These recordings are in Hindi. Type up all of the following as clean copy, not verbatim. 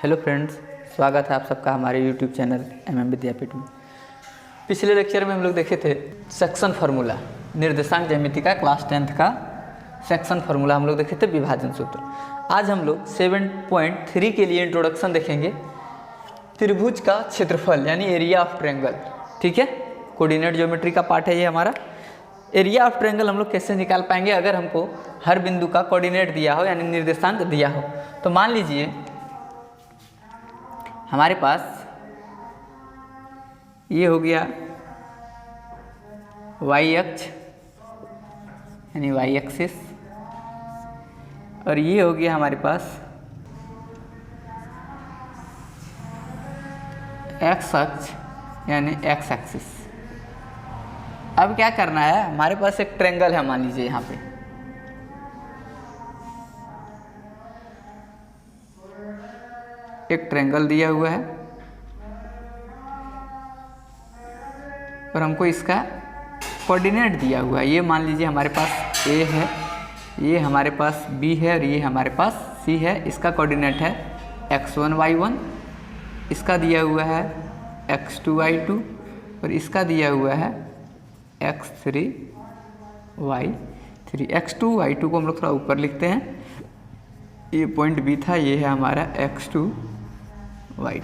हेलो फ्रेंड्स, स्वागत है आप सबका हमारे यूट्यूब चैनल MM विद्यापीठ में। पिछले लेक्चर में हम लोग देखे थे सेक्शन फार्मूला, निर्देशांक ज्यामिति का क्लास 10th का सेक्शन फार्मूला हम लोग देखे थे, विभाजन सूत्र। आज हम लोग 7.3 के लिए इंट्रोडक्शन देखेंगे, त्रिभुज का क्षेत्रफल यानी एरिया ऑफ ट्रायंगल। ठीक है, कोऑर्डिनेट ज्योमेट्री का पार्ट है ये हमारा। एरिया ऑफ ट्रायंगल हम लोग कैसे निकाल पाएंगे अगर हमको हर बिंदु का कोऑर्डिनेट दिया हो यानी निर्देशांक दिया हो। तो मान लीजिए हमारे पास ये हो गया y अक्ष यानी y एक्सिस, और ये हो गया हमारे पास x अक्ष यानी x एक्सिस। अब क्या करना है, हमारे पास एक ट्रायंगल है, मान लीजिए यहाँ पे एक ट्रायंगल दिया हुआ है और हमको इसका कोऑर्डिनेट दिया हुआ है। ये मान लीजिए हमारे पास A है, ये हमारे पास B है और ये हमारे पास C है। इसका कोऑर्डिनेट है x1 y1, इसका दिया हुआ है x2 y2 और इसका दिया हुआ है x3 y3। x2 y2 को हम लोग थोड़ा ऊपर लिखते हैं, ये पॉइंट B था, ये है हमारा x2 y2।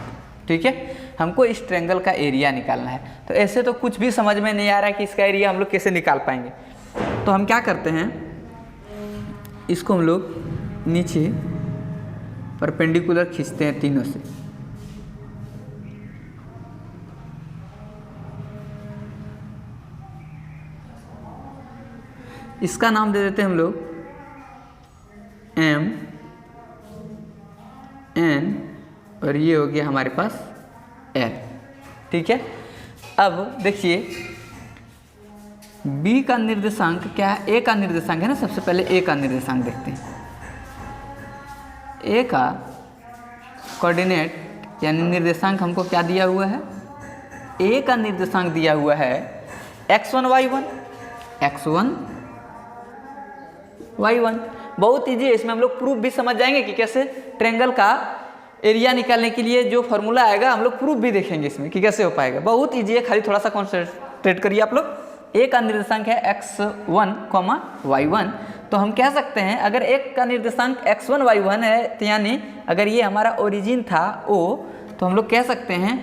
ठीक है, हमको इस ट्रायंगल का एरिया निकालना है। तो ऐसे तो कुछ भी समझ में नहीं आ रहा है कि इसका एरिया हम लोग कैसे निकाल पाएंगे। तो हम क्या करते हैं, इसको हम लोग नीचे परपेंडिकुलर खींचते हैं तीनों से। इसका नाम दे देते हैं हम लोग M N और ये हो गया हमारे पास L। ठीक है, अब देखिए B का निर्देशांक क्या है, A का निर्देशांक है ना। सबसे पहले A का निर्देशांक देखते हैं। A का कोऑर्डिनेट यानी निर्देशांक हमको क्या दिया हुआ है, A का निर्देशांक दिया हुआ है x1 y1। बहुत ईजी है, इसमें हम लोग प्रूफ भी समझ जाएंगे कि कैसे ट्रायंगल का एरिया निकालने के लिए जो फॉर्मूला आएगा हम लोग प्रूफ भी देखेंगे इसमें कि कैसे हो पाएगा। बहुत ईजी है, खाली थोड़ा सा कॉन्सेंट्रेट करिए आप लोग। A का निर्देशांक है x1, y1, तो हम कह सकते हैं अगर एक का निर्देशांक x1 y1 है, तो यानी अगर ये हमारा ओरिजिन था O, तो हम लोग कह सकते हैं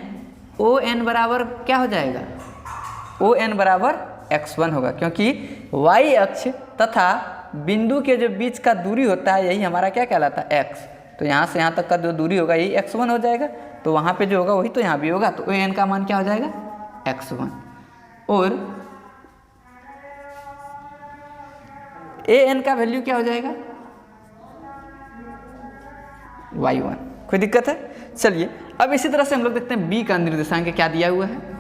ON बराबर क्या हो जाएगा, ON बराबर x1 होगा, क्योंकि y अक्ष तथा बिंदु के जो बीच का दूरी होता है यही हमारा क्या कहलाता है, x। तो यहाँ से यहाँ तक का जो दूरी होगा यही x1 हो जाएगा, तो वहाँ पे जो होगा वही तो यहाँ भी होगा। तो ON का मान क्या हो जाएगा, x1, और AN का वैल्यू क्या हो जाएगा, y1। कोई दिक्कत है? चलिए अब इसी तरह से हम लोग देखते हैं B का निर्देशांक क्या दिया हुआ है।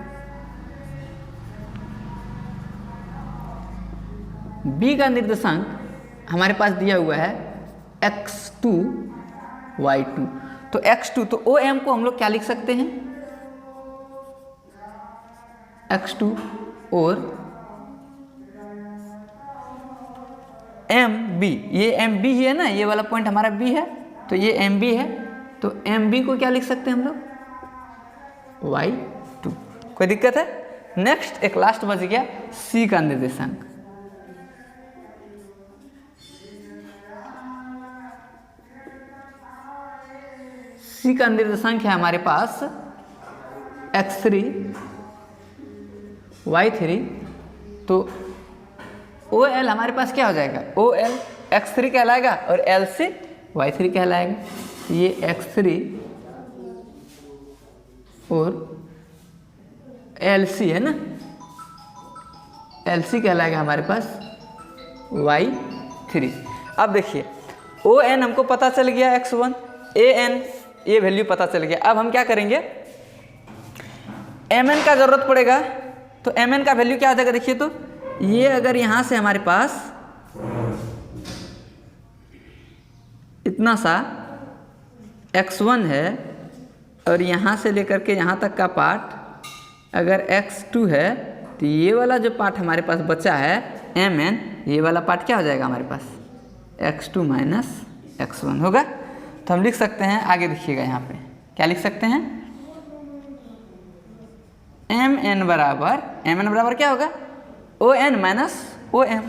B का निर्देशांक हमारे पास दिया हुआ है x2 y2। तो x2, तो OM को हम लोग क्या लिख सकते हैं, x2, और MB, ये MB ही है ना, ये वाला पॉइंट हमारा B है, तो ये MB है, तो MB को क्या लिख सकते हैं हम लोग, y2। कोई दिक्कत है? नेक्स्ट एक लास्ट बच गया C का निर्देशांक। C का निर्देशांक है हमारे पास x3 y3, तो OL हमारे पास क्या हो जाएगा, OL x3 कहलाएगा और LC y3 कहलाएगा। ये x3 और LC है ना, LC कहलाएगा हमारे पास y3। अब देखिए ON हमको पता चल गया x1, AN ये वैल्यू पता चल गया। अब हम क्या करेंगे, MN का जरूरत पड़ेगा, तो MN का वैल्यू क्या हो जाएगा, देखिए तो ये अगर यहाँ से हमारे पास इतना सा x1 है और यहाँ से लेकर के यहाँ तक का पार्ट अगर x2 है, तो ये वाला जो पार्ट हमारे पास बचा है MN, ये वाला पार्ट क्या हो जाएगा हमारे पास, x2 माइनस x1 होगा। तो हम लिख सकते हैं, आगे देखिएगा यहाँ पे क्या लिख सकते हैं, एम एन बराबर क्या होगा, O N minus O M,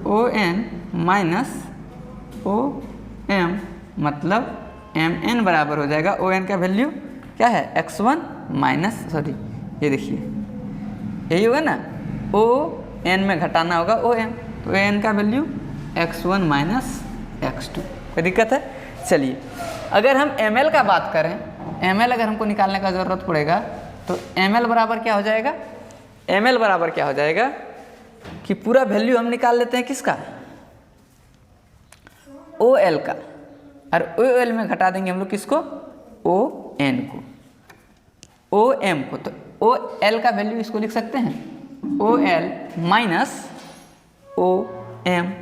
O N minus O M, मतलब एम एन बराबर हो जाएगा ओ एन का वैल्यू क्या है x1 माइनस, सॉरी ये देखिए यही होगा ना, ओ एन में घटाना होगा ओ एम, तो ओ एन का वैल्यू x1 माइनस x2। कोई दिक्कत है? चलिए अगर हम ml का बात करें, ml अगर हमको निकालने का ज़रूरत पड़ेगा तो ml बराबर क्या हो जाएगा, ml बराबर क्या हो जाएगा कि पूरा वैल्यू हम निकाल लेते हैं किसका, ओ एल का, और ओ एल में घटा देंगे हम लोग किसको, ओ एन को, ओ एम को, तो ओ एल का वैल्यू इसको लिख सकते हैं O L minus O M,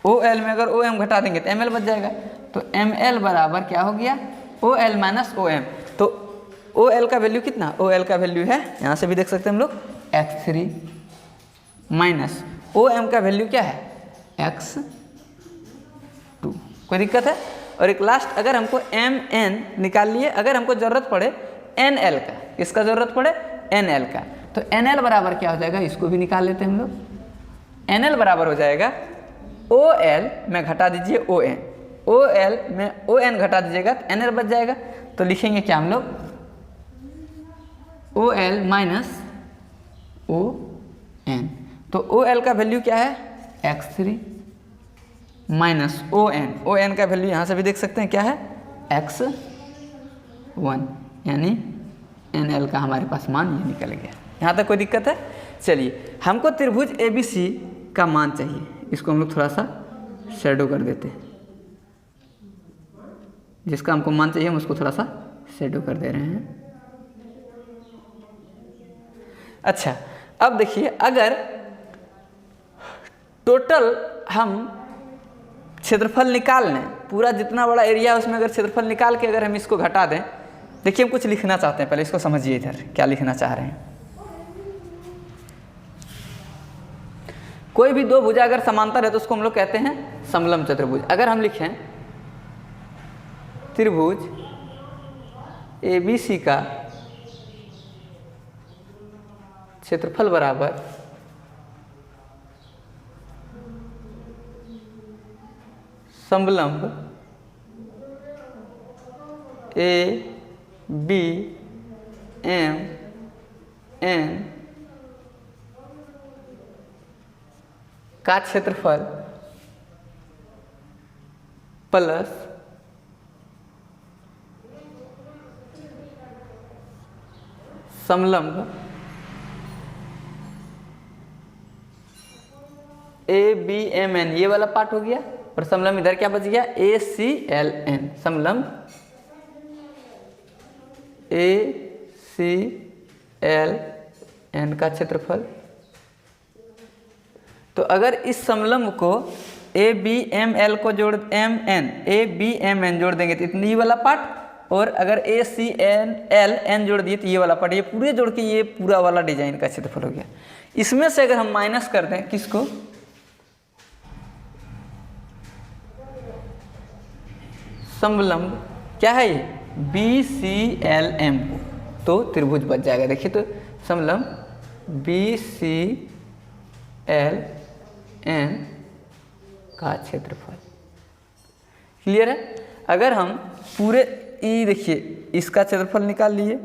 O L में अगर ओ एम घटा देंगे तो एम एल बच जाएगा, तो एम एल बराबर क्या हो गया, O L minus O M, तो ओ एल का वैल्यू कितना, ओ एल का वैल्यू है यहाँ से भी देख सकते हैं हम लोग x3 माइनस ओ एम का वैल्यू क्या है x2। कोई दिक्कत है? और एक लास्ट, अगर हमको एम एन निकाल लिए, अगर हमको ज़रूरत पड़े एन एल का, किसका ज़रूरत पड़े, एन एल का, तो एन एल बराबर क्या हो जाएगा, इसको भी निकाल लेते हैं हम लोग। एन एल बराबर हो जाएगा ओ एल में घटा दीजिए ओ एन, ओ एल में ओ एन घटा दीजिएगा तो एन एल बच जाएगा, तो लिखेंगे क्या हम लोग, O L minus O N, तो ओ एल का वैल्यू क्या है x3 माइनस ओ एन का वैल्यू यहाँ से भी देख सकते हैं क्या है x1, यानी एन एल का हमारे पास मान ये निकल गया। यहाँ तक कोई दिक्कत है? चलिए हमको त्रिभुज ABC का मान चाहिए, इसको हम लोग थोड़ा सा शेडो कर देते हैं, जिसका हमको मान चाहिए हम उसको थोड़ा सा शेडो कर दे रहे हैं। अच्छा अब देखिए, अगर टोटल हम क्षेत्रफल निकाल लें, पूरा जितना बड़ा एरिया है उसमें अगर क्षेत्रफल निकाल के अगर हम इसको घटा दें, देखिए हम कुछ लिखना चाहते हैं, पहले इसको समझिए इधर क्या लिखना चाह रहे हैं। कोई भी दो भुजा अगर समांतर है तो उसको हम लोग कहते हैं समलंब चतुर्भुज। अगर हम लिखें त्रिभुज ABC का क्षेत्रफल बराबर समलंब ABMN का क्षेत्रफल प्लस समलंब ABMN, ये वाला पार्ट हो गया, और समलंब इधर क्या बच गया ACLN, समलंब ACLN का क्षेत्रफल। तो अगर इस समलंब को ABML को जोड़ ABMN जोड़ देंगे तो इतनी वाला पार्ट, और अगर ACLN जोड़ दिए तो ये वाला पार्ट, ये पूरे जोड़ के ये पूरा वाला डिजाइन का क्षेत्रफल हो गया। इसमें से अगर हम माइनस कर दें किसको, समलंब क्या है ये BCLM को, तो त्रिभुज बच जाएगा। देखिए तो समलंब BCLN का क्षेत्रफल क्लियर है। अगर हम पूरे देखिए इसका क्षेत्रफल निकाल लिए,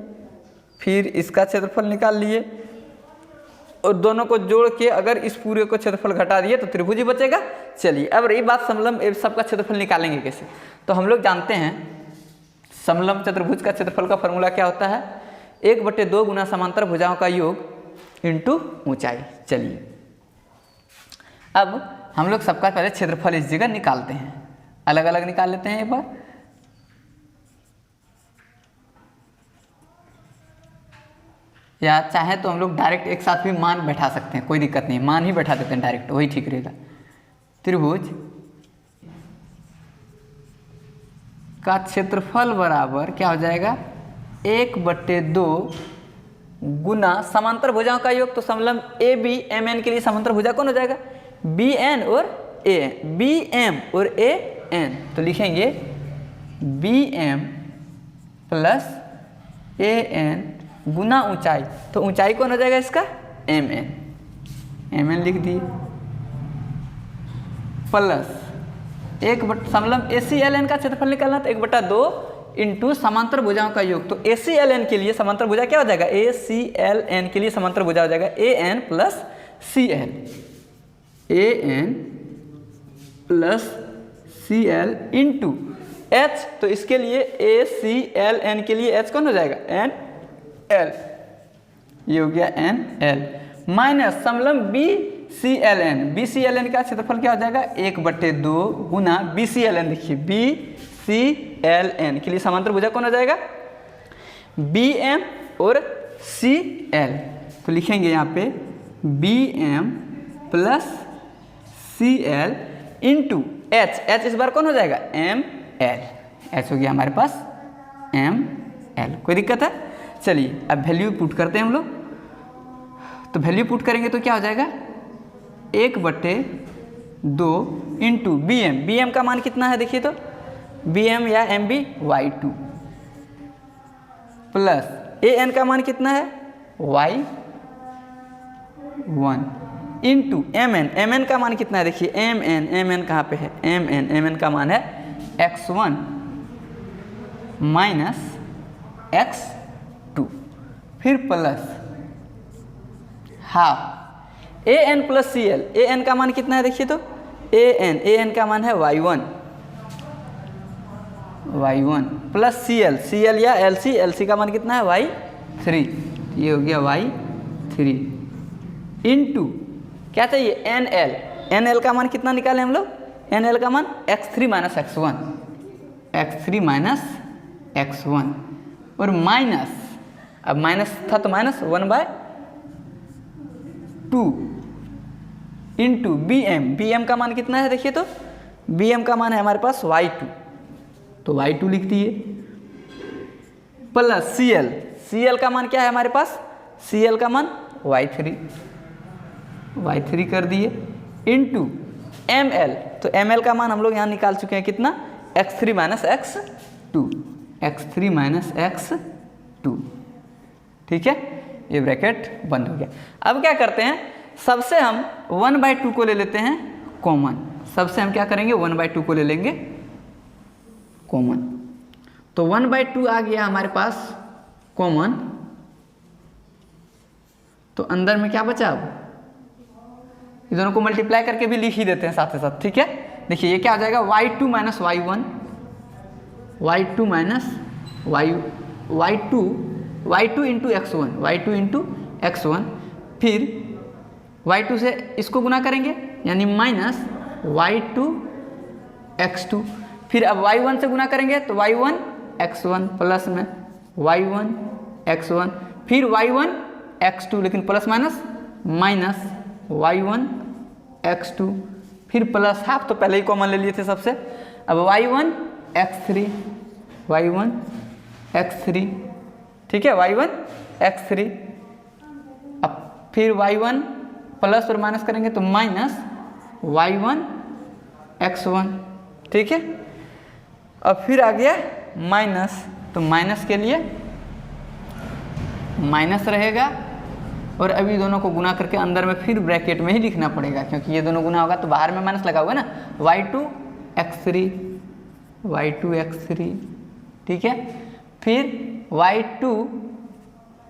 फिर इसका क्षेत्रफल निकाल लिए, और दोनों को जोड़ के अगर इस पूरे को क्षेत्रफल घटा दिए तो त्रिभुज ही बचेगा। चलिए अब रही बात समलंब सबका क्षेत्रफल निकालेंगे कैसे, तो हम लोग जानते हैं समलंब चतुर्भुज का क्षेत्रफल का फॉर्मूला क्या होता है, 1/2 गुना समांतर भुजाओं का योग इंटू ऊंचाई। चलिए अब हम लोग सबका पहले क्षेत्रफल इस जगह निकालते हैं, अलग अलग निकाल लेते हैं एक बार। या चाहे तो हम लोग डायरेक्ट एक साथ भी मान बैठा सकते हैं, कोई दिक्कत नहीं, मान ही बैठा देते हैं डायरेक्ट, वही ठीक रहेगा। त्रिभुज का क्षेत्रफल बराबर क्या हो जाएगा 1/2 गुना समांतर भुजाओं का योग, तो समलंब ABMN के लिए समांतर भुजा कौन हो जाएगा BN और A, BM और A एन, तो लिखेंगे B M plus A N गुना ऊंचाई, तो ऊंचाई कौन हो जाएगा इसका, एम एन, एम एन लिख दिए, प्लस एक बटा मतलब ए सी एल एन का क्षेत्रफल निकालना, तो 1/2 इंटू समांतर भुजाओं का योग, तो ए सी एल एन के लिए समांतर भुजा क्या हो जाएगा, ए सी एल एन के लिए समांतर भुजा हो जाएगा A N plus C L, A N plus C L into H, तो इसके लिए ए सी एल एन के लिए एच कौन हो जाएगा, एन एल, ये हो गया एन एल, माइनस समलम B C L N, B C L N का क्षेत्रफल क्या हो जाएगा 1/2 गुना बी सी एल एन, देखिए बी सी एल एन के लिए समांतर भुजा कौन हो जाएगा, बी एम और सी एल, तो लिखेंगे यहाँ पे B M plus C L into H, H इस बार कौन हो जाएगा, एम एल, एच हो गया हमारे पास एम एल, कोई दिक्कत है। चलिए अब वैल्यू पुट करते हैं हम लोग, तो वैल्यू पुट करेंगे तो क्या हो जाएगा 1/2 into B M, B M का मान कितना है देखिए, तो बी एम या M B y2 plus A N का मान कितना है y1 into M N, M N का मान कितना है देखिए, एम एन कहाँ पे है, एम एन का मान है x1 माइनस x2, फिर plus half A N plus C L, A N का मान कितना है देखिए, तो ए एन का मान है y1 प्लस सी एल या एल सी का मान कितना है y3, ये हो गया y3 इंटू क्या चाहिए एन एल का मान कितना निकालें हम लोग, एन एल का मान x3 माइनस x1 और माइनस, अब माइनस था तो माइनस 1/2 इंटू बी एम का मान कितना है देखिए, तो बी एम का मान है हमारे पास y2, तो y2 लिख दिए, प्लस सी एल का मान क्या है हमारे पास, सी एल का मान y3 कर दिए इंटू एम एल, तो एम एल का मान हम लोग यहाँ निकाल चुके हैं कितना, x3 माइनस x2, ठीक है, ये ब्रैकेट बंद हो गया। अब क्या करते हैं, सबसे हम 1/2 को ले लेते हैं कॉमन, सबसे हम क्या करेंगे 1/2 को ले लेंगे कॉमन, तो 1/2 आ गया हमारे पास कॉमन, तो अंदर में क्या बचा, अब ये दोनों को मल्टीप्लाई करके भी लिख ही देते हैं साथ ही साथ, ठीक है, देखिए ये क्या हो जाएगा y2 minus y1, y2 into x1, फिर y2 से इसको गुना करेंगे यानी माइनस y2 x2, फिर अब y1 से गुना करेंगे तो y1 x1 प्लस में y1 x1, फिर y1 x2 लेकिन प्लस माइनस y1 x2, फिर प्लस हाफ तो पहले ही कॉमन ले लिए थे सबसे, अब y1 x3, ठीक है, y1 x3, अब फिर y1 प्लस और माइनस करेंगे तो माइनस y1 x1, ठीक है, अब फिर आ गया माइनस, तो माइनस के लिए माइनस रहेगा और अभी दोनों को गुना करके अंदर में फिर ब्रैकेट में ही लिखना पड़ेगा, क्योंकि ये दोनों गुना होगा तो बाहर में माइनस लगा हुआ है ना, y2 x3, ठीक है, फिर y2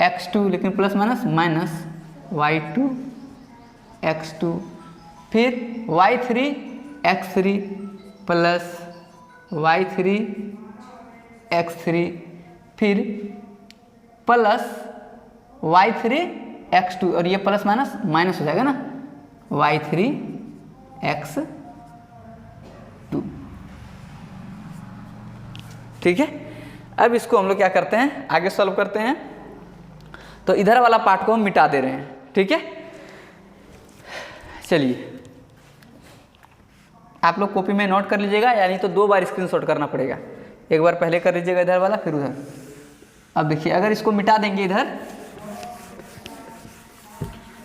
x2 लेकिन प्लस माइनस y2 x2, फिर y3 x3 plus y3 x3, फिर प्लस y3 x2 और ये प्लस माइनस हो जाएगा ना y3 x2, ठीक है। अब इसको हम लोग क्या करते हैं, आगे सॉल्व करते हैं, तो इधर वाला पार्ट को हम मिटा दे रहे हैं, ठीक है। चलिए आप लोग कॉपी में नोट कर लीजिएगा, यानी तो 2 बार स्क्रीनशॉट करना पड़ेगा, एक बार पहले कर लीजिएगा इधर वाला फिर उधर। अब देखिए अगर इसको मिटा देंगे इधर,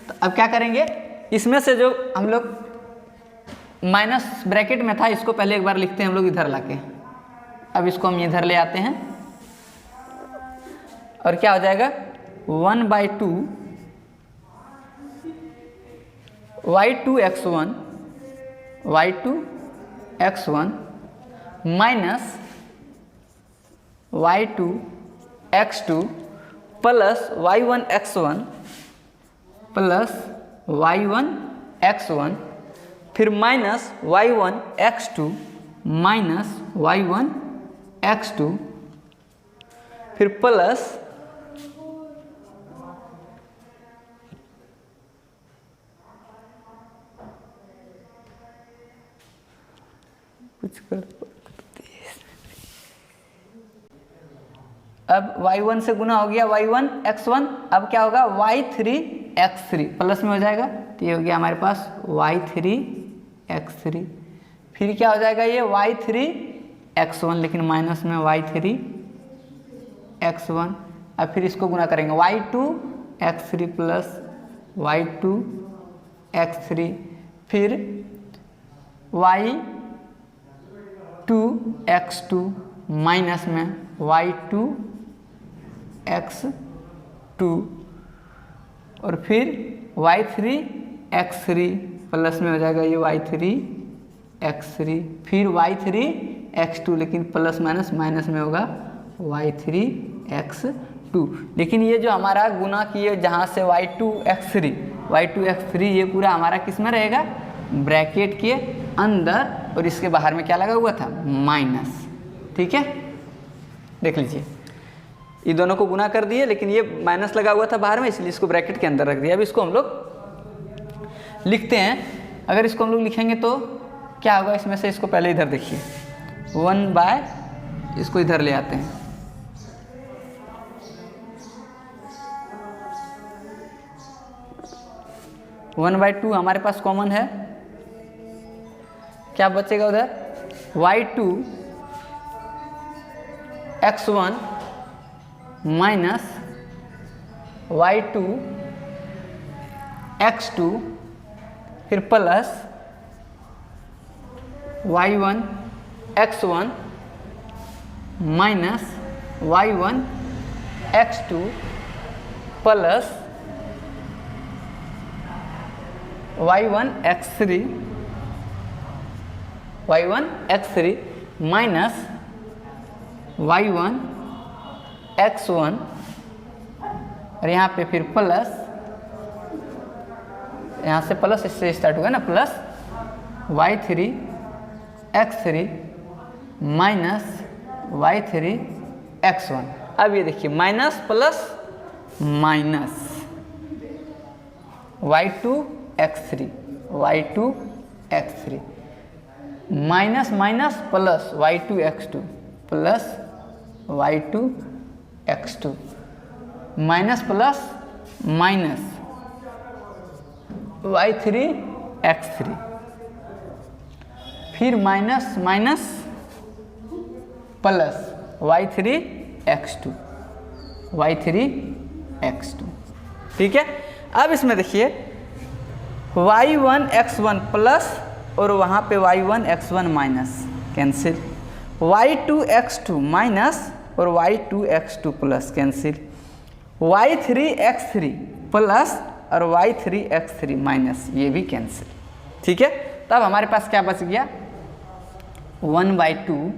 तो अब क्या करेंगे, इसमें से जो हम लोग माइनस ब्रैकेट में था, इसको पहले एक बार लिखते हैं हम लोग इधर लाके। अब इसको हम इधर ले आते हैं और क्या हो जाएगा 1/2 y2x1 minus y2x2 plus y1x1 फिर माइनस y1x2 माइनस y1x2 फिर प्लस कुछ कर। अब y1 से गुना हो गया y1x1, अब क्या होगा y3x3 प्लस में हो जाएगा, तो ये हो गया हमारे पास y3x3। फिर क्या हो जाएगा ये y3x1 लेकिन माइनस में y3x1। अब फिर इसको गुना करेंगे y2x3 प्लस y2x3 फिर y2x2 माइनस में y2x2 और फिर y3x3 प्लस में हो जाएगा ये y3x3 फिर y3x2 लेकिन प्लस माइनस माइनस में होगा y3x2। लेकिन ये जो हमारा गुना किए जहाँ से y2x3 ये पूरा हमारा किस में रहेगा, ब्रैकेट के अंदर, और इसके बाहर में क्या लगा हुआ था माइनस। ठीक है, देख लीजिए ये दोनों को गुना कर दिए लेकिन ये माइनस लगा हुआ था बाहर में, इसलिए इसको ब्रैकेट के अंदर रख दिया। अब इसको हम लोग लिखते हैं। अगर इसको हम लोग लिखेंगे तो क्या होगा, इसमें से इसको पहले इधर देखिए 1/, इसको इधर ले आते हैं, वन बाई टू हमारे पास कॉमन है, क्या बचेगा उधर y2x1 माइनस y2x2 फिर plus y1x1 minus y1x2 plus y1x3 minus y1x1 और यहाँ पे फिर प्लस, यहाँ से प्लस इससे स्टार्ट होगा ना, प्लस y3x3 माइनस y3x1। अब ये देखिए minus plus minus y2x3 minus minus plus y2x2 plus y2x2 minus plus minus y3x3 फिर माइनस माइनस प्लस y3x2। ठीक है, अब इसमें देखिए y1x1 प्लस और वहाँ पे y1x1 minus cancel, y2x2 minus और y2x2 plus cancel, y3x3 plus और y3x3 माइनस ये भी कैंसिल। ठीक है, तब हमारे पास क्या बच गया 1/2।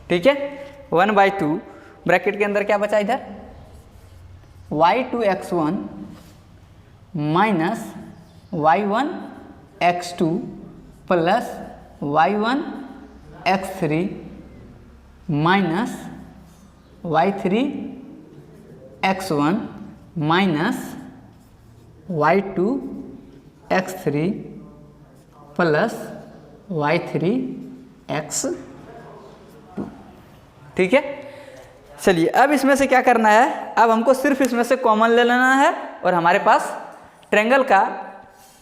ठीक है, 1/2 ब्रैकेट के अंदर क्या बचा इधर y2x1 minus y1x2 plus y1x3 minus y3x1 minus y2x3 plus y3x2। ठीक है, चलिए अब इसमें से क्या करना है, अब हमको सिर्फ इसमें से कॉमन ले लेना है और हमारे पास ट्रायंगल का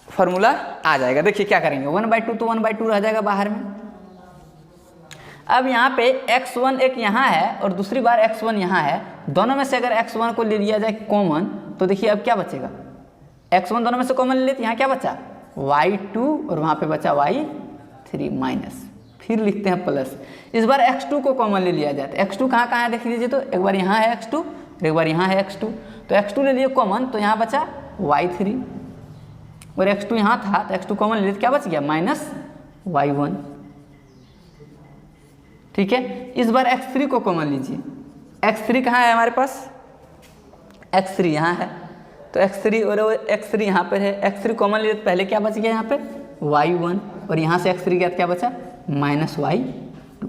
फॉर्मूला आ जाएगा। देखिए क्या करेंगे 1/2 तो 1/2 रह जाएगा बाहर में। अब यहाँ पे x1 एक यहाँ है और दूसरी बार x1 यहाँ है, दोनों में से अगर x1 को ले लिया जाए कॉमन तो देखिए अब क्या बचेगा, x1 दोनों में से कॉमन ले लेते, यहाँ क्या बचा y2 और वहाँ पे बचा y3 माइनस, फिर लिखते हैं प्लस। इस बार x2 को कॉमन ले लिया जाता है। x2 कहाँ कहाँ है देख लीजिए, तो एक बार यहाँ है x2 और एक बार यहाँ है x2, तो x2 ले लिए कॉमन, तो यहाँ बचा y3 और x2 यहाँ था तो x2 कॉमन ले लिए, क्या बच गया माइनस y1। ठीक है, इस बार x3 को कॉमन लीजिए। x3 कहाँ है हमारे पास, x3 यहाँ है, तो x3 और x3 यहाँ पर है, x3 कॉमन लिए तो पहले क्या बच गया यहाँ पे y1 और यहाँ से x3 गया तो क्या बचा माइनस y2।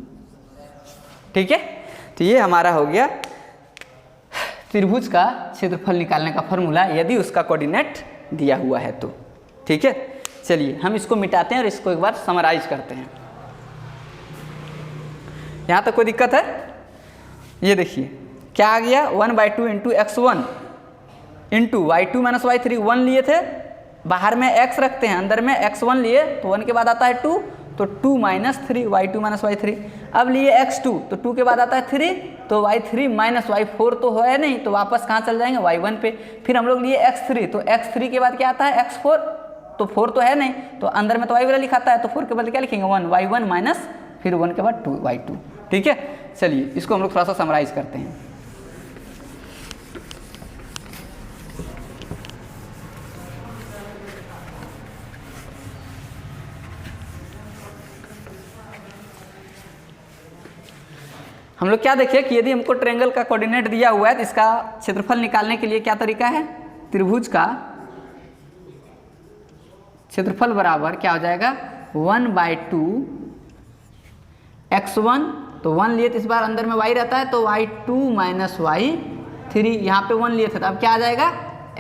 ठीक है, तो ये हमारा हो गया त्रिभुज का क्षेत्रफल निकालने का फॉर्मूला, यदि उसका कोऑर्डिनेट दिया हुआ है तो। ठीक है, चलिए हम इसको मिटाते हैं और इसको एक बार समराइज करते हैं। यहाँ तक कोई दिक्कत है? ये देखिए क्या आ गया, 1/2 into x1 into y2 minus y3, 1 लिए थे, बाहर में x रखते हैं, अंदर में x1 लिए तो 1 के बाद आता है 2, तो 2 माइनस 3 y2 माइनस y3। अब लिए x2 तो 2 के बाद आता है 3, तो y3 माइनस y4 तो है नहीं, तो वापस कहाँ चल जाएंगे y1 पे। फिर हम लोग लिए x3, तो x3 के बाद क्या आता है x4, तो 4 तो है नहीं, तो अंदर में तो y वाला लिखाता है, तो 4 के बाद क्या लिखेंगे 1 y1 माइनस फिर 1 के बाद 2 y2। ठीक है, चलिए इसको हम लोग थोड़ा सा समराइज करते हैं। हम लोग क्या देखें कि यदि हमको ट्रायंगल का कोऑर्डिनेट दिया हुआ है तो इसका क्षेत्रफल निकालने के लिए क्या तरीका है, त्रिभुज का क्षेत्रफल बराबर क्या हो जाएगा 1/2 x1, तो 1 लिए तो इस बार अंदर में y रहता है, तो y2 माइनस y3, यहाँ पे 1 लिए थे तो अब क्या आ जाएगा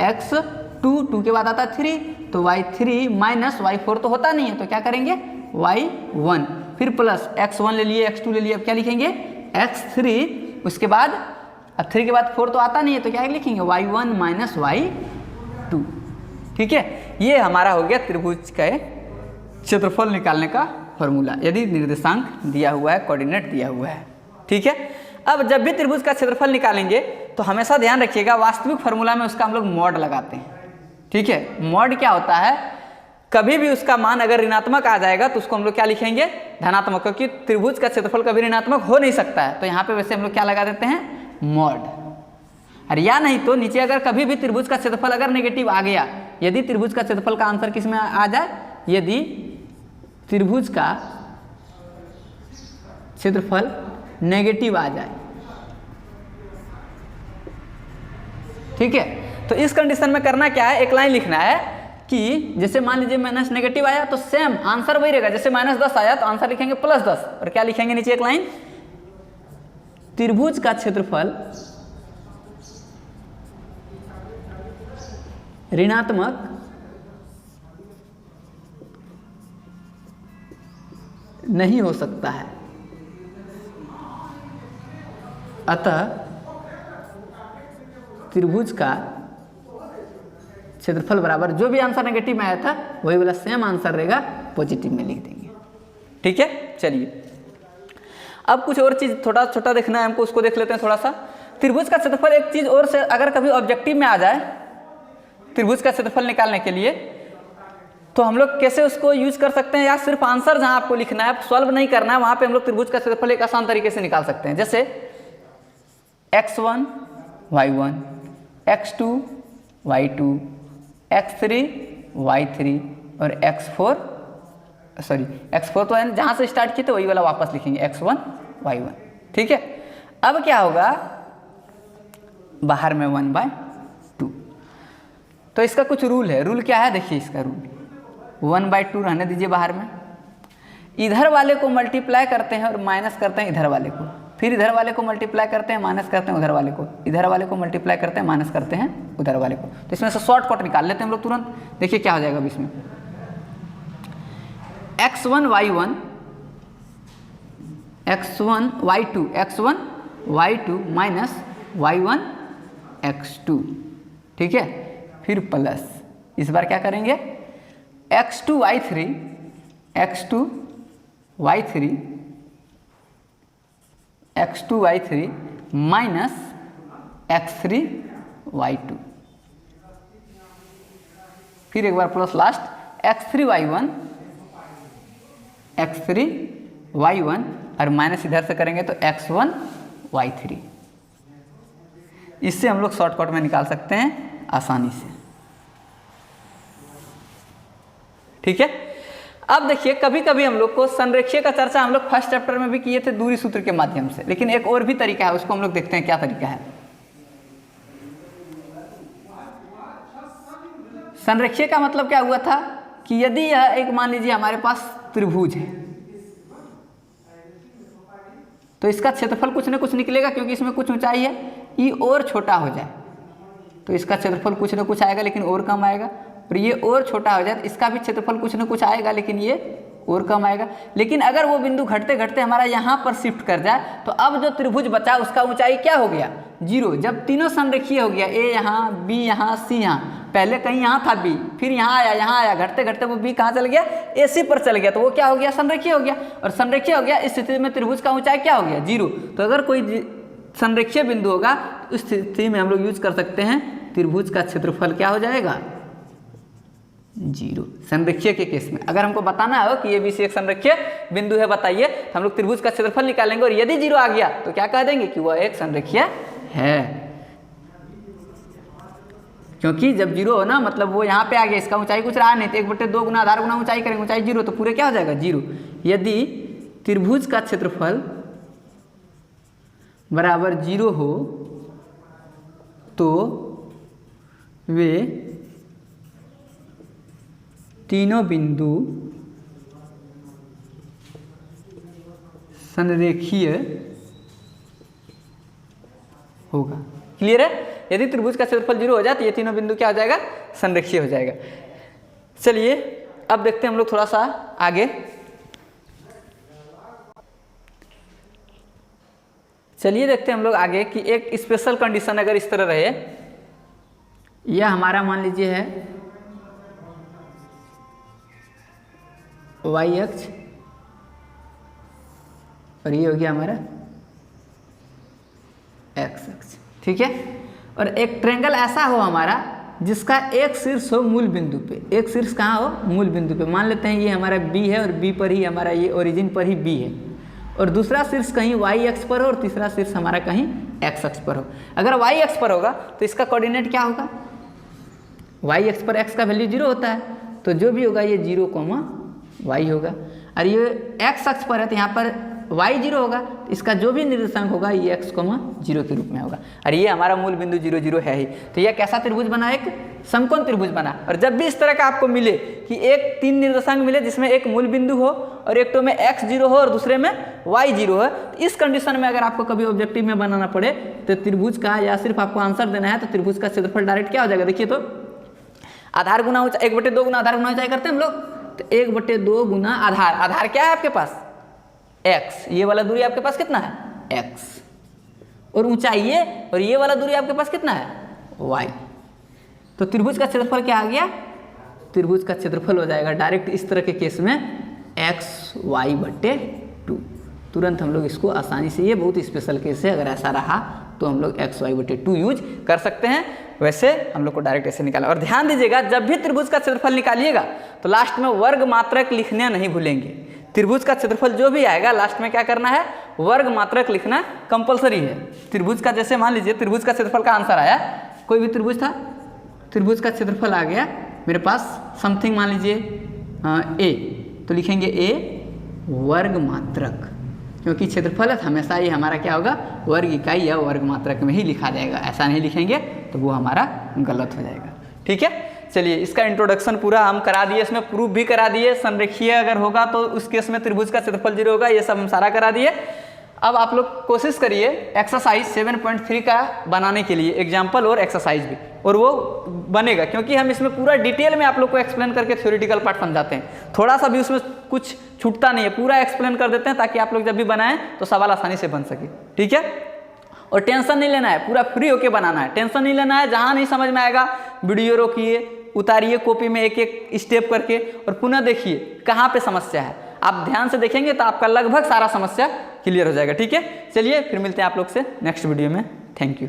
x2, 2 के बाद आता है 3, तो y3 माइनस y4 तो होता नहीं है, तो क्या करेंगे y1, फिर प्लस x1 ले लिए, x2 ले लिए, अब क्या लिखेंगे x3, उसके बाद अब 3 के बाद 4 तो आता नहीं है, तो क्या लिखेंगे y1 माइनस y2। ठीक है, ये हमारा हो गया त्रिभुज का क्षेत्रफल निकालने का फॉर्मूला, यदि निर्देशांक दिया हुआ है, कोऑर्डिनेट दिया हुआ है। ठीक है, अब जब भी त्रिभुज का क्षेत्रफल निकालेंगे तो हमेशा ध्यान रखिएगा वास्तविक फार्मूला में उसका हम लोग मॉड लगाते हैं। ठीक है, मॉड क्या होता है, कभी भी उसका मान अगर ऋणात्मक आ जाएगा तो उसको हम लोग क्या लिखेंगे धनात्मक, क्योंकि त्रिभुज का क्षेत्रफल कभी ऋणात्मक हो नहीं सकता है, तो यहाँ पे वैसे हम लोग क्या लगा देते हैं मॉड। और या नहीं तो नीचे अगर कभी भी त्रिभुज का क्षेत्रफल अगर नेगेटिव आ गया, यदि त्रिभुज का क्षेत्रफल का आंसर किस में आ जाए, यदि त्रिभुज का क्षेत्रफल नेगेटिव आ जाए। ठीक है, तो इस कंडीशन में करना क्या है, एक लाइन लिखना है कि जैसे मान लीजिए माइनस नेगेटिव आया तो सेम आंसर वही रहेगा, जैसे -10 आया तो आंसर लिखेंगे +10, और क्या लिखेंगे नीचे एक लाइन, त्रिभुज का क्षेत्रफल ऋणात्मक नहीं हो सकता है, अतः त्रिभुज का क्षेत्रफल बराबर जो भी आंसर नेगेटिव में आया था वही वाला सेम आंसर रहेगा पॉजिटिव में लिख देंगे। ठीक है, चलिए अब कुछ और चीज थोड़ा छोटा देखना है हमको, उसको देख लेते हैं थोड़ा सा। त्रिभुज का क्षेत्रफल एक चीज और से अगर कभी ऑब्जेक्टिव में आ जाए त्रिभुज का क्षेत्रफल निकालने के लिए, तो हम लोग कैसे उसको यूज कर सकते हैं, या सिर्फ आंसर जहां आपको लिखना है, सॉल्व नहीं करना है, वहां पे हम लोग त्रिभुज का क्षेत्रफल एक आसान तरीके से निकाल सकते हैं। जैसे x1 y1, x2 y2, x3 y3 और x4 तो है जहां से स्टार्ट किए थे वही वाला वापस लिखेंगे x1 y1। ठीक है, अब क्या होगा, बाहर में 1/2, तो इसका कुछ रूल है। रूल क्या है, देखिए इसका रूल 1/2 रहने दीजिए बाहर में, इधर वाले को मल्टीप्लाई करते हैं और माइनस करते हैं इधर वाले को, फिर इधर वाले को मल्टीप्लाई करते हैं माइनस करते हैं उधर वाले को, इधर वाले को मल्टीप्लाई करते हैं माइनस करते हैं उधर वाले को। तो इसमें से शॉर्टकट निकाल लेते हैं हम लोग तुरंत, देखिए क्या हो जाएगा अब इसमें, x1 y1 x1 y2 minus y1 x2। ठीक है, फिर प्लस इस बार क्या करेंगे x2 y3 minus x3 y2, फिर एक बार प्लस लास्ट x3y1 x3y1 और माइनस इधर से करेंगे तो x1y3। इससे हम लोग शॉर्टकट में निकाल सकते हैं आसानी से। ठीक है, अब देखिए कभी कभी हम लोग को संरेखीय का चर्चा हम लोग फर्स्ट चैप्टर में भी किए थे दूरी सूत्र के माध्यम से, लेकिन एक और भी तरीका है, उसको हम लोग देखते हैं क्या तरीका है। संरेखीय का मतलब क्या हुआ था कि यदि यह एक मान लीजिए हमारे पास त्रिभुज है तो इसका क्षेत्रफल कुछ ना कुछ निकलेगा, क्योंकि इसमें कुछ ऊंचाई है, ई और छोटा हो जाए तो इसका क्षेत्रफल कुछ ना कुछ आएगा लेकिन और कम आएगा, और ये और छोटा हो जाए तो इसका भी क्षेत्रफल कुछ ना कुछ आएगा लेकिन ये और कम आएगा। लेकिन अगर वो बिंदु घटते घटते हमारा यहाँ पर शिफ्ट कर जाए तो अब जो त्रिभुज बचा उसका ऊंचाई क्या हो गया, 0। जब तीनों संरेखीय हो गया, ए यहाँ, बी यहाँ, सी यहाँ, पहले कहीं यहाँ था बी, फिर यहाँ आया, घटते घटते वो बी कहाँ चल गया, ए सी पर चल गया, तो वो क्या हो गया, संरेखीय हो गया। और संरेखीय हो गया, इस स्थिति में त्रिभुज का ऊंचाई क्या हो गया, 0। तो अगर कोई संरेखीय बिंदु होगा उस स्थिति में हम लोग यूज कर सकते हैं त्रिभुज का क्षेत्रफल क्या हो जाएगा, 0। संरेखीय के केस में अगर हमको बताना हो कि ये बी सी एक संरेखीय बिंदु है बताइए, तो हम लोग त्रिभुज का क्षेत्रफल निकालेंगे और यदि 0 आ गया तो क्या कह देंगे कि वह एक संरेखीय है, क्योंकि जब 0 हो ना मतलब वो यहाँ पे आ गया, इसका ऊंचाई कुछ रहा नहीं, तो 1/2 गुना आधार गुना ऊंचाई करेंगे, ऊंचाई 0 तो पूरे क्या हो जाएगा, 0। यदि त्रिभुज का क्षेत्रफल बराबर 0 हो तो वे तीनों बिंदु संरेखीय होगा। क्लियर है, यदि त्रिभुज का क्षेत्रफल 0 हो जाए तो ये तीनों बिंदु क्या हो जाएगा, संरेखीय हो जाएगा। चलिए अब देखते हैं हम लोग थोड़ा सा आगे। चलिए देखते हैं हम लोग आगे कि एक स्पेशल कंडीशन अगर इस तरह रहे, यह हमारा मान लीजिए है y अक्ष और ये हो गया हमारा x अक्ष। ठीक है, और एक ट्रायंगल ऐसा हो हमारा जिसका एक शीर्ष हो मूल बिंदु पे, एक शीर्ष कहाँ हो, मूल बिंदु पे। मान लेते हैं ये हमारा b है और b पर ही हमारा ये ओरिजिन पर ही b है, और दूसरा शीर्ष कहीं y अक्ष पर हो और तीसरा शीर्ष हमारा कहीं x अक्ष पर हो। अगर y अक्ष पर होगा तो इसका कोऑर्डिनेट क्या होगा, y अक्ष पर x का वैल्यू 0 होता है, तो जो भी होगा ये 0, y होगा। और ये x अक्ष पर है तो यहाँ पर y 0 होगा, तो इसका जो भी निर्देशांक होगा ये x, 0 के रूप में होगा। और ये हमारा मूल बिंदु 0, 0 है ही, तो यह कैसा त्रिभुज बना, एक समकोण त्रिभुज बना। और जब भी इस तरह का आपको मिले कि एक 3 निर्देशांक मिले जिसमें एक मूल बिंदु हो और एक तो में x 0 हो और दूसरे में y 0 हो, तो इस कंडीशन में अगर आपको कभी ऑब्जेक्टिव में बनाना पड़े तो त्रिभुज का या सिर्फ आपको आंसर देना है तो त्रिभुज का क्षेत्रफल डायरेक्ट क्या हो जाएगा, देखिए तो आधार गुना ऊंचाई, 1/2 गुना आधार गुना ऊंचाई करते हैं हम लोग, तो 1/2 गुना आधार, आधार क्या है आपके पास x, ये वाला दूरी आपके पास कितना है x, और ऊंचाई ये, और ये वाला दूरी आपके पास कितना है y। तो त्रिभुज का क्षेत्रफल क्या आ गया, त्रिभुज का क्षेत्रफल हो जाएगा डायरेक्ट इस तरह के केस में xy/2। तुरंत हम लोग इसको आसानी से, ये बहुत स्पेशल केस है, अगर ऐसा रहा तो हम लोग xy/2 यूज कर सकते हैं। वैसे हम लोग को डायरेक्ट ऐसे निकाला। और ध्यान दीजिएगा जब भी त्रिभुज का क्षेत्रफल निकालिएगा तो लास्ट में वर्ग मात्रक लिखना नहीं भूलेंगे। त्रिभुज का क्षेत्रफल जो भी आएगा लास्ट में क्या करना है, वर्ग मात्रक लिखना कंपलसरी है। त्रिभुज का जैसे मान लीजिए त्रिभुज का क्षेत्रफल का आंसर आया, कोई भी त्रिभुज था, त्रिभुज का क्षेत्रफल आ गया मेरे पास समथिंग मान लीजिए a, तो लिखेंगे a वर्ग मात्रक, क्योंकि क्षेत्रफल हमेशा ये हमारा क्या होगा, वर्ग इकाई या वर्ग मात्रक में ही लिखा जाएगा। ऐसा नहीं लिखेंगे तो वो हमारा गलत हो जाएगा। ठीक है, चलिए इसका इंट्रोडक्शन पूरा हम करा दिए, इसमें प्रूफ भी करा दिए, संरेखीय अगर होगा तो उस केस में त्रिभुज का क्षेत्रफल 0 होगा, ये सब हम सारा करा दिए। अब आप लोग कोशिश करिए एक्सरसाइज 7.3 का बनाने के लिए, एग्जाम्पल और एक्सरसाइज भी, और वो बनेगा क्योंकि हम इसमें पूरा डिटेल में आप लोग को एक्सप्लेन करके थ्योरेटिकल पार्ट समझाते हैं। थोड़ा सा भी उसमें कुछ छूटता नहीं है, पूरा एक्सप्लेन कर देते हैं ताकि आप लोग जब भी बनाएं तो सवाल आसानी से बन सके। ठीक है, और टेंशन नहीं लेना है, पूरा फ्री होके बनाना है, टेंशन नहीं लेना है। जहाँ नहीं समझ में आएगा वीडियो रोकिए, उतारिए कॉपी में एक एक स्टेप करके और पुनः देखिए कहाँ पे समस्या है। आप ध्यान से देखेंगे तो आपका लगभग सारा समस्या क्लियर हो जाएगा। ठीक है, चलिए फिर मिलते हैं आप लोग से नेक्स्ट वीडियो में। Thank you.